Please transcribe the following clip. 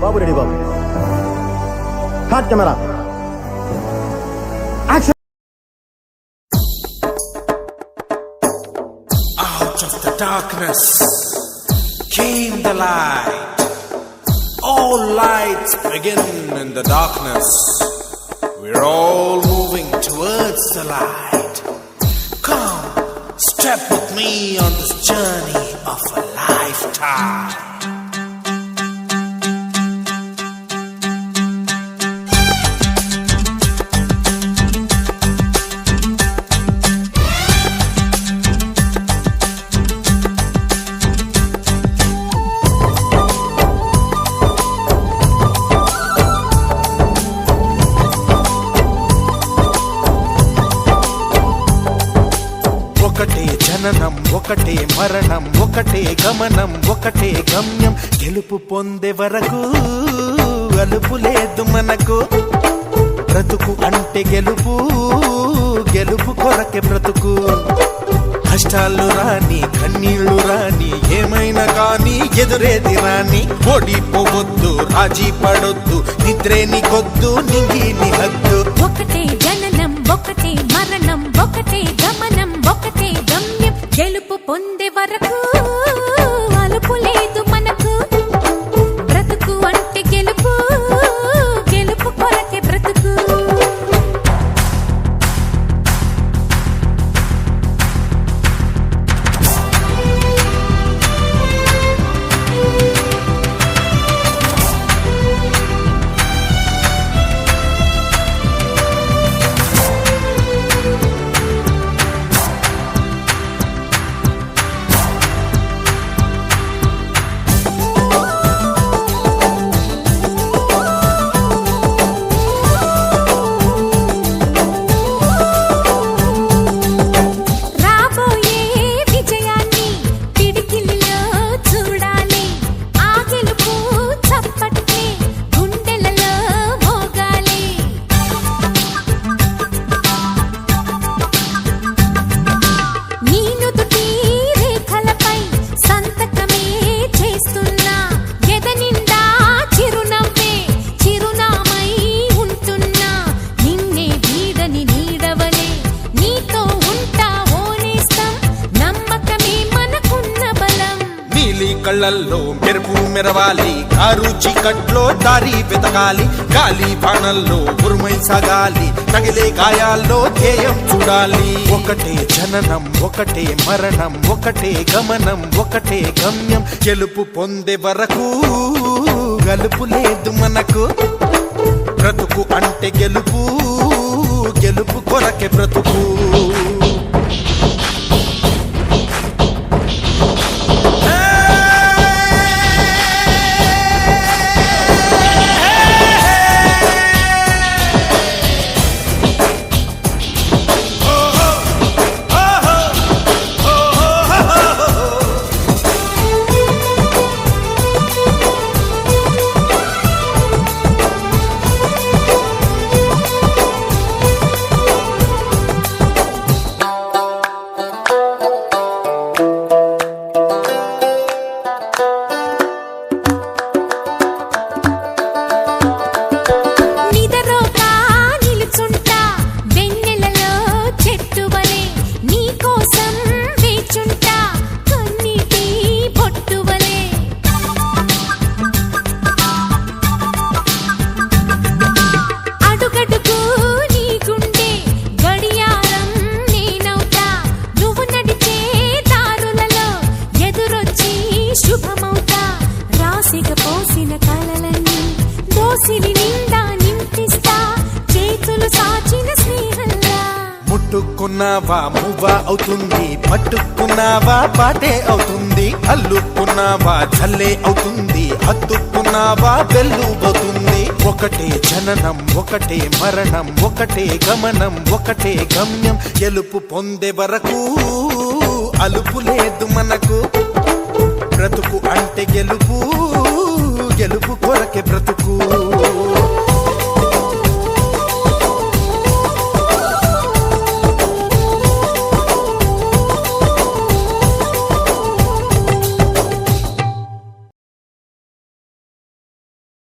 Babu ready Babu. Hot camera action. Out of the darkness came the light. All lights begin in the darkness. We're all moving towards the light. Come, step with me on this journey of a lifetime. ఒకటే జననం ఒకటే మరణం ఒకటే గమనం ఒకటే గమ్యం గెలుపు పొందే వరకు అలుపు లేదు మనకు బ్రతుకు అంటే గెలుపు గెలుపు కొరకే బ్రతుకు కష్టాలు రాని కన్నీళ్లు రాని ఏమైనా కానీ ఎదురేది రాని ఓడిపోవద్దు రాజీ పడొద్దు నిద్రే నీకొద్దు నింగి నీ హద్దు ఒకటే జననం ఒకటే మరణం ఒకటే గమనం ఒకటే గమ్యం గెలుపు పొందే వరకు అలుపు లేదు మనకు బ్రతుకు అంటే గెలుపు గెలుపు కొరకే బ్రతుకు కళ్ళల్లో మెరుపు మెరవాలి కారు చీకట్లో దారి వెతకాలి గాలి బాణల్లో ఉరుమై సాగాలి తగిలే గాయాల్లో ధ్యేయం చూడాలి ఒకటే జననం ఒకటే మరణం ఒకటే గమనం ఒకటే గమ్యం గెలుపు పొందే వరకు గలుపు లేదు మనకు బ్రతుకు అంటే గెలుపు గెలుపు కొరకే బ్రతుకు పోసిన కలలన్నీ దోసిలి నిండా నింపిస్తా చేతులు సాచిన స్నేహంలా ముట్టుకున్నావా మువ్వా అవుతుంది పట్టుకున్నావా పాటే అవుతుంది అల్లుకున్నావా జల్లే అవుతుంది హత్తుకున్నావా వెల్లుబోతుంది ఒకటే జననం ఒకటే మరణం ఒకటే గమనం ఒకటే గమ్యం గెలుపు పొందే వరకు అలుపు లేదు మనకు బ్రతుకు అంటే గెలుపు